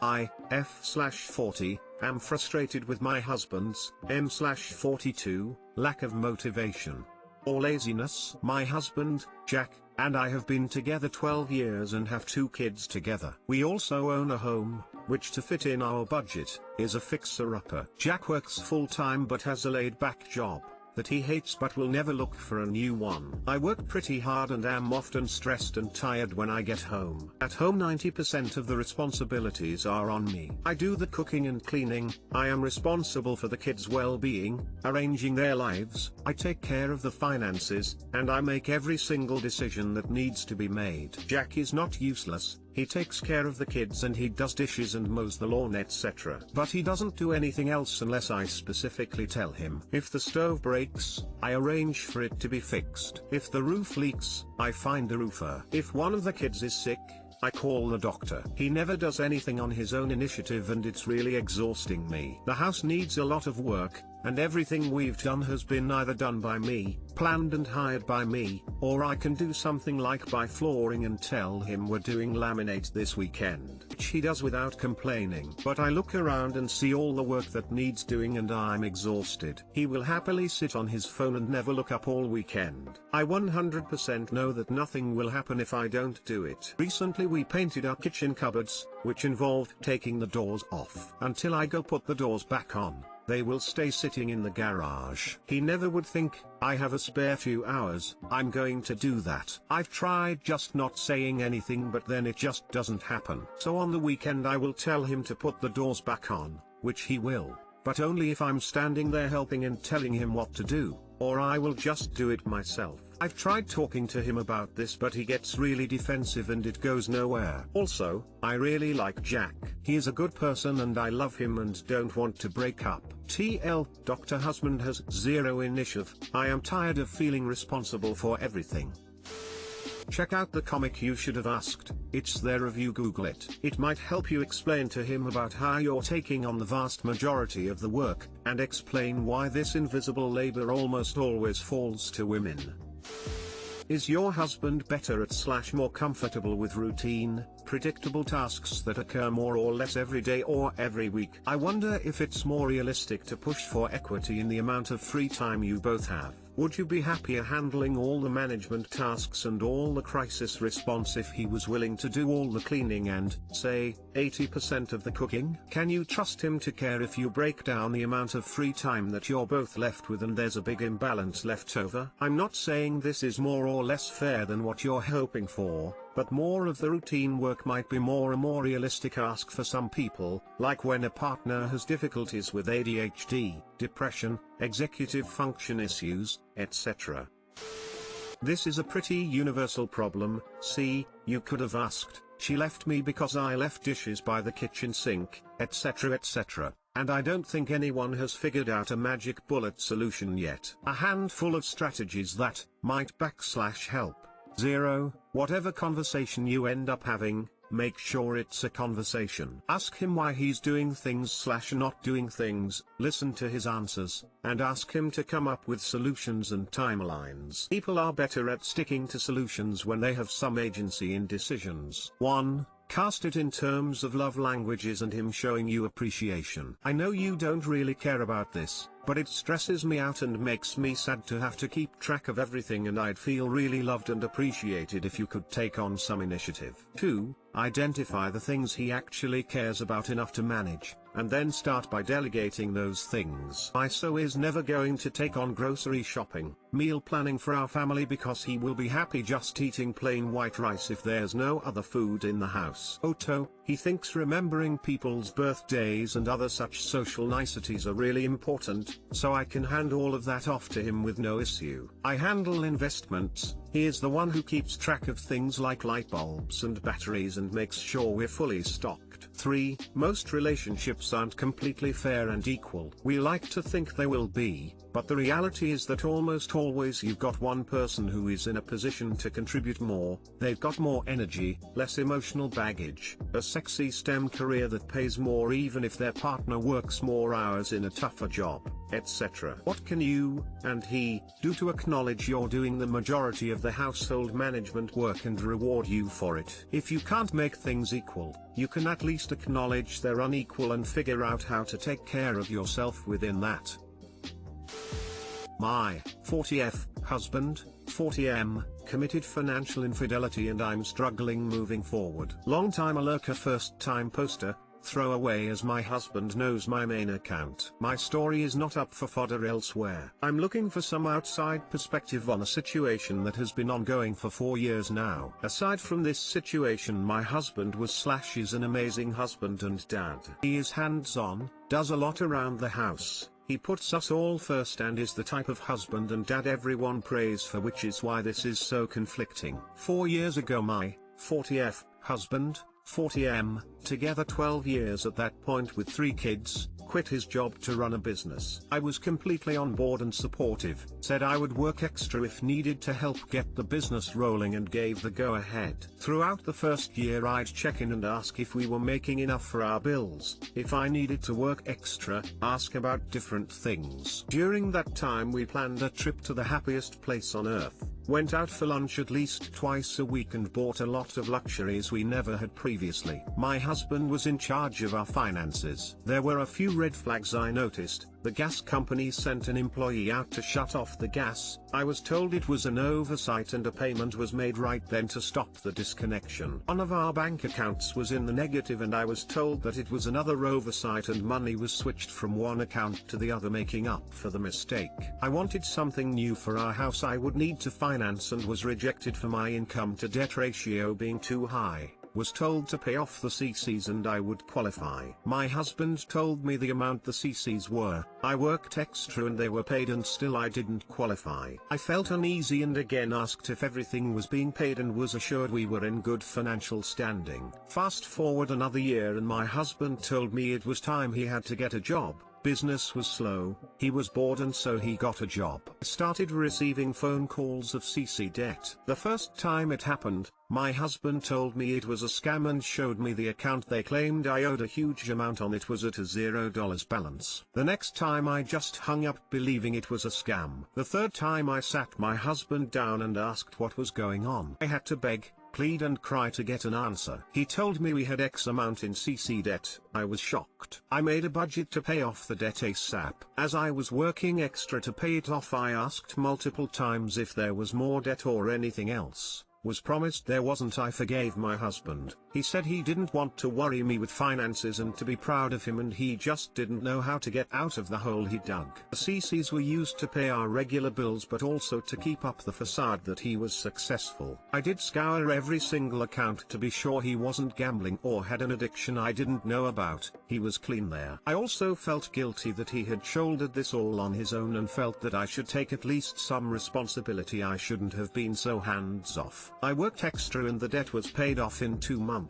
I, F/40, am frustrated with my husband's, M/42, lack of motivation or laziness. My husband, Jack, and I have been together 12 years and have 2 kids together. We also own a home, which to fit in our budget, is a fixer-upper. Jack works full-time but has a laid-back job that he hates but will never look for a new one. I work pretty hard and am often stressed and tired when I get home. At home 90% of the responsibilities are on me. I do the cooking and cleaning, I am responsible for the kids' well-being, arranging their lives, I take care of the finances, and I make every single decision that needs to be made. Jack is not useless. He takes care of the kids and he does dishes and mows the lawn, etc. But he doesn't do anything else unless I specifically tell him. If the stove breaks, I arrange for it to be fixed. If the roof leaks, I find a roofer. If one of the kids is sick, I call the doctor. He never does anything on his own initiative and it's really exhausting me. The house needs a lot of work, and everything we've done has been either done by me, planned and hired by me, or I can do something like buy flooring and tell him we're doing laminate this weekend, which he does without complaining. But I look around and see all the work that needs doing and I'm exhausted. He will happily sit on his phone and never look up all weekend. I 100% know that nothing will happen if I don't do it. Recently we painted our kitchen cupboards, which involved taking the doors off. Until I go put the doors back on, they will stay sitting in the garage. He never would think, I have a spare few hours, I'm going to do that. I've tried just not saying anything but then it just doesn't happen. So on the weekend I will tell him to put the doors back on, which he will, but only if I'm standing there helping and telling him what to do, or I will just do it myself. I've tried talking to him about this but he gets really defensive and it goes nowhere. Also, I really like Jack. He is a good person and I love him and don't want to break up. TL, Dr. Husband has zero initiative. I am tired of feeling responsible for everything. Check out the comic You Should Have Asked, it's there if you Google it. It might help you explain to him about how you're taking on the vast majority of the work, and explain why this invisible labor almost always falls to women. Is your husband better at / more comfortable with routine, predictable tasks that occur more or less every day or every week? I wonder if it's more realistic to push for equity in the amount of free time you both have. Would you be happier handling all the management tasks and all the crisis response if he was willing to do all the cleaning and, say, 80% of the cooking? Can you trust him to care if you break down the amount of free time that you're both left with and there's a big imbalance left over? I'm not saying this is more or less fair than what you're hoping for, but more of the routine work might be a more realistic ask for some people, like when a partner has difficulties with ADHD, depression, executive function issues, etc. This is a pretty universal problem. See, you could have asked, she left me because I left dishes by the kitchen sink, etc. etc. And I don't think anyone has figured out a magic bullet solution yet. A handful of strategies that might / help. 0. Whatever conversation you end up having, make sure it's a conversation. Ask him why he's doing things / not doing things, listen to his answers, and ask him to come up with solutions and timelines. People are better at sticking to solutions when they have some agency in decisions. 1. Cast it in terms of love languages and him showing you appreciation. I know you don't really care about this, but it stresses me out and makes me sad to have to keep track of everything, and I'd feel really loved and appreciated if you could take on some initiative. 2. Identify the things he actually cares about enough to manage, and then start by delegating those things. ISO is never going to take on grocery shopping, meal planning for our family because he will be happy just eating plain white rice if there's no other food in the house. Otto, he thinks remembering people's birthdays and other such social niceties are really important, so I can hand all of that off to him with no issue. I handle investments. He is the one who keeps track of things like light bulbs and batteries and makes sure we're fully stocked. 3. Most relationships aren't completely fair and equal. We like to think they will be, But the reality is that almost always you've got one person who is in a position to contribute more, they've got more energy, less emotional baggage, a sexy STEM career that pays more even if their partner works more hours in a tougher job, etc. What can you, and he, do to acknowledge you're doing the majority of the household management work and reward you for it? If you can't make things equal, you can at least acknowledge they're unequal and figure out how to take care of yourself within that. My 40F husband, 40M, committed financial infidelity and I'm struggling moving forward. Long time a lurker, first time poster, throwaway as my husband knows my main account. My story is not up for fodder elsewhere. I'm looking for some outside perspective on a situation that has been ongoing for 4 years now. Aside from this situation, my husband is an amazing husband and dad. He is hands-on, does a lot around the house. He puts us all first and is the type of husband and dad everyone prays for, which is why this is so conflicting. 4 years ago my 40F husband, 40M, together 12 years at that point with 3 kids, quit his job to run a business. I was completely on board and supportive, said I would work extra if needed to help get the business rolling and gave the go-ahead. Throughout the first year I'd check in and ask if we were making enough for our bills, if I needed to work extra, ask about different things. During that time we planned a trip to the happiest place on earth, went out for lunch at least twice a week and bought a lot of luxuries we never had previously. My husband was in charge of our finances. There were a few red flags I noticed. The gas company sent an employee out to shut off the gas. I was told it was an oversight and a payment was made right then to stop the disconnection. One of our bank accounts was in the negative and I was told that it was another oversight and money was switched from one account to the other, making up for the mistake. I wanted something new for our house I would need to finance and was rejected for my income to debt ratio being too high. Was told to pay off the CCs and I would qualify. My husband told me the amount the CCs were. I worked extra and they were paid and still I didn't qualify. I felt uneasy and again asked if everything was being paid and was assured we were in good financial standing. Fast forward another year and my husband told me it was time he had to get a job. Business was slow, he was bored and so he got a job. I started receiving phone calls of CC debt. The first time it happened, my husband told me it was a scam and showed me the account they claimed I owed a huge amount on. It was at a $0 balance. The next time I just hung up believing it was a scam. The third time I sat my husband down and asked what was going on. I had to beg, plead and cry to get an answer. He told me we had X amount in CC debt. I was shocked. I made a budget to pay off the debt ASAP. As I was working extra to pay it off I asked multiple times if there was more debt or anything else. Was promised there wasn't. I forgave my husband. He said he didn't want to worry me with finances and to be proud of him and he just didn't know how to get out of the hole he dug. The CCs were used to pay our regular bills but also to keep up the facade that he was successful. I did scour every single account to be sure he wasn't gambling or had an addiction I didn't know about. He was clean there. I also felt guilty that he had shouldered this all on his own and felt that I should take at least some responsibility. I shouldn't have been so hands off. I worked extra and the debt was paid off in 2 months.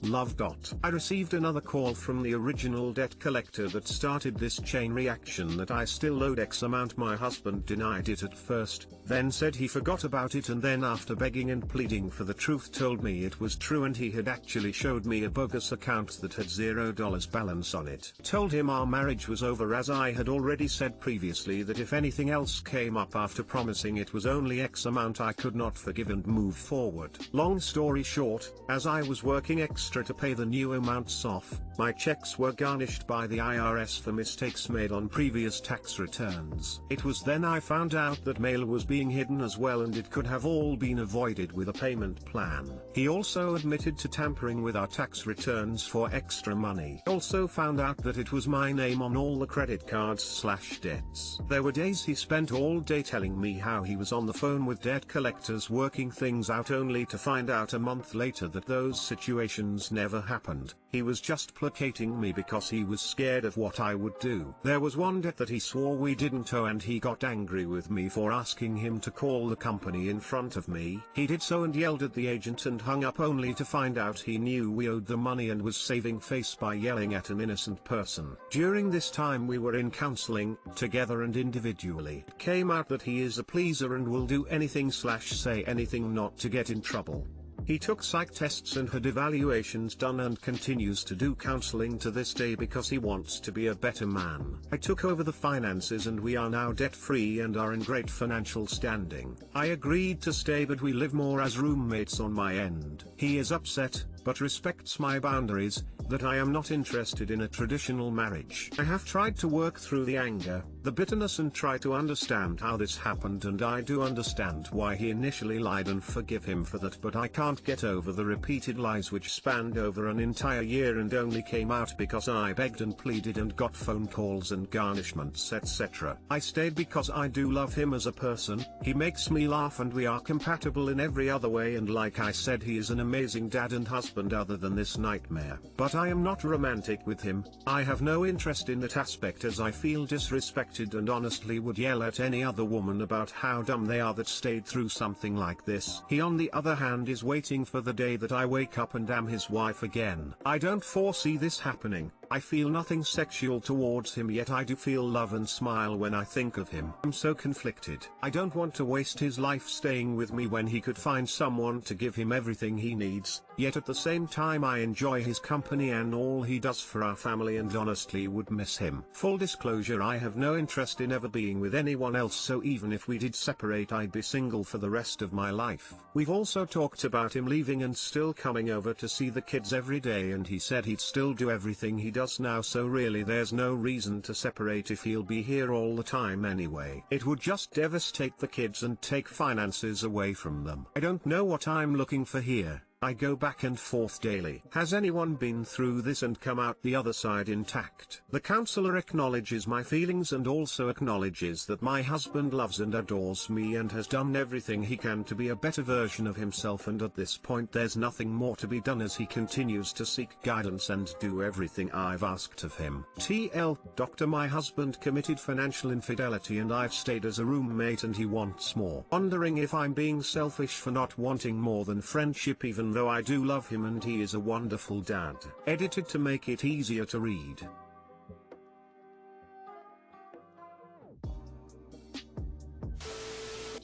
Love. I received another call from the original debt collector that started this chain reaction that I still owed X amount. My husband denied it at first, then said he forgot about it and then after begging and pleading for the truth told me it was true and he had actually showed me a bogus account that had $0 balance on it. Told him our marriage was over as I had already said previously that if anything else came up after promising it was only X amount I could not forgive and move forward. Long story short, as I was working extra to pay the new amounts off, my checks were garnished by the IRS for mistakes made on previous tax returns. It was then I found out that mail was being hidden as well and it could have all been avoided with a payment plan. He also admitted to tampering with our tax returns for extra money. Also found out that it was my name on all the credit cards/debts. There were days he spent all day telling me how he was on the phone with debt collectors working things things out only to find out a month later that those situations never happened. He was just placating me because he was scared of what I would do. There was one debt that he swore we didn't owe and he got angry with me for asking him to call the company in front of me. He did so and yelled at the agent and hung up only to find out he knew we owed the money and was saving face by yelling at an innocent person. During this time we were in counseling, together and individually. It came out that he is a pleaser and will do anything / say anything not to get in trouble. He took psych tests and had evaluations done and continues to do counseling to this day because he wants to be a better man. I took over the finances and we are now debt-free and are in great financial standing. I agreed to stay but we live more as roommates on my end. He is upset, but respects my boundaries, that I am not interested in a traditional marriage. I have tried to work through the anger, the bitterness and try to understand how this happened, and I do understand why he initially lied and forgive him for that, but I can't get over the repeated lies which spanned over an entire year and only came out because I begged and pleaded and got phone calls and garnishments etc. I stayed because I do love him as a person, he makes me laugh and we are compatible in every other way, and like I said, he is an amazing dad and husband other than this nightmare. But I am not romantic with him. I have no interest in that aspect as I feel disrespected and honestly would yell at any other woman about how dumb they are that stayed through something like this. He on the other hand is waiting for the day that I wake up and am his wife again. I don't foresee this happening. I feel nothing sexual towards him, yet I do feel love and smile when I think of him. I'm so conflicted. I don't want to waste his life staying with me when he could find someone to give him everything he needs, yet at the same time I enjoy his company and all he does for our family and honestly would miss him. Full disclosure, I have no interest in ever being with anyone else, so even if we did separate I'd be single for the rest of my life. We've also talked about him leaving and still coming over to see the kids every day, and he said he'd still do everything he does now, so really there's no reason to separate if he'll be here all the time anyway. It would just devastate the kids and take finances away from them. I don't know what I'm looking for here. I go back and forth daily. Has anyone been through this and come out the other side intact? The counselor acknowledges my feelings and also acknowledges that my husband loves and adores me and has done everything he can to be a better version of himself, and at this point there's nothing more to be done as he continues to seek guidance and do everything I've asked of him. TL, Doctor, my husband committed financial infidelity and I've stayed as a roommate and he wants more. Wondering if I'm being selfish for not wanting more than friendship, even though I do love him and he is a wonderful dad. Edited to make it easier to read.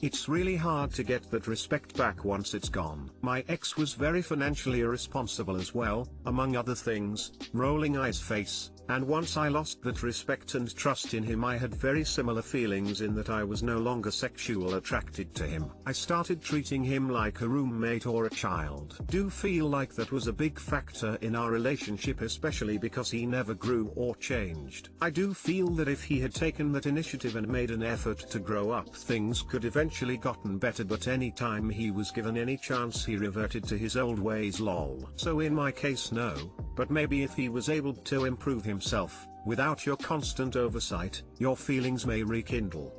It's really hard to get that respect back once it's gone. My ex was very financially irresponsible as well, among other things, rolling eyes face, and once I lost that respect and trust in him I had very similar feelings in that I was no longer sexually attracted to him. I started treating him like a roommate or a child. Do feel like that was a big factor in our relationship, especially because he never grew or changed. I do feel that if he had taken that initiative and made an effort to grow up, things could eventually gotten better, but any time he was given any chance he reverted to his old ways lol. So in my case no, but maybe if he was able to improve himself, without your constant oversight, your feelings may rekindle.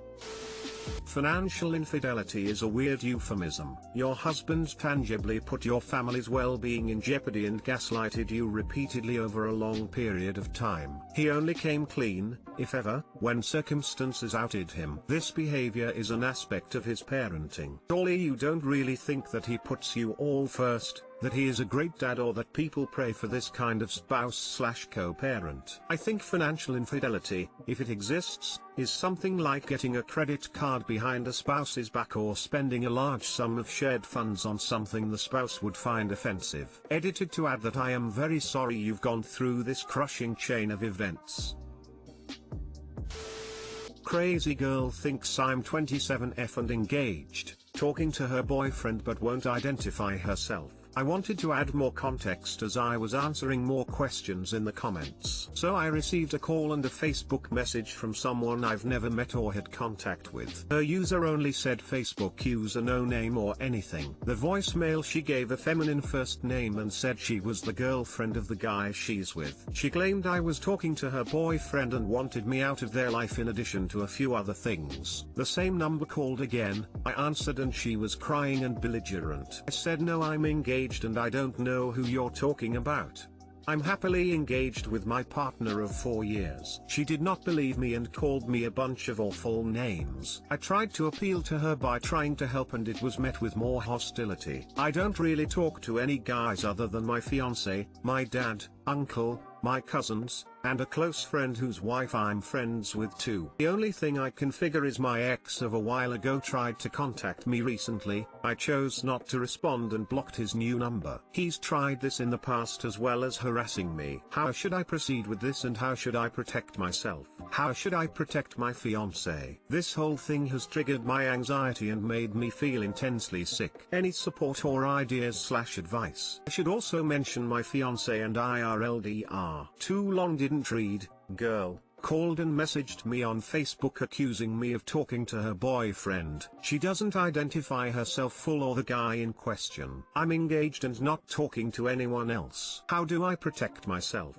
Financial infidelity is a weird euphemism. Your husband tangibly put your family's well-being in jeopardy and gaslighted you repeatedly over a long period of time. He only came clean, if ever, when circumstances outed him. This behavior is an aspect of his parenting. Surely you don't really think that he puts you all first, that he is a great dad, or that people pray for this kind of spouse/co-parent. I think financial infidelity, if it exists, is something like getting a credit card behind a spouse's back or spending a large sum of shared funds on something the spouse would find offensive. Edited to add that I am very sorry you've gone through this crushing chain of events. Crazy girl thinks I'm 27F and engaged, talking to her boyfriend but won't identify herself. I wanted to add more context as I was answering more questions in the comments. So I received a call and a Facebook message from someone I've never met or had contact with. Her user only said Facebook user, no name or anything. The voicemail, she gave a feminine first name and said she was the girlfriend of the guy she's with. She claimed I was talking to her boyfriend and wanted me out of their life in addition to a few other things. The same number called again. I answered and she was crying and belligerent. I said, no, I'm engaged and I don't know who you're talking about. I'm happily engaged with my partner of 4 years. She did not believe me and called me a bunch of awful names. I tried to appeal to her by trying to help and it was met with more hostility. I don't really talk to any guys other than my fiance, my dad, uncle, my cousins, and a close friend whose wife I'm friends with too. The only thing I can figure is my ex of a while ago tried to contact me recently. I chose not to respond and blocked his new number. He's tried this in the past as well as harassing me. How should I proceed with this and how should I protect myself? How should I protect my fiance? This whole thing has triggered my anxiety and made me feel intensely sick. Any support or ideas/advice? I should also mention my fiance and I are LDR. Too long didn't read. Girl called and messaged me on Facebook accusing me of talking to her boyfriend. She doesn't identify herself full or the guy in question. I'm engaged and not talking to anyone else. How do I protect myself?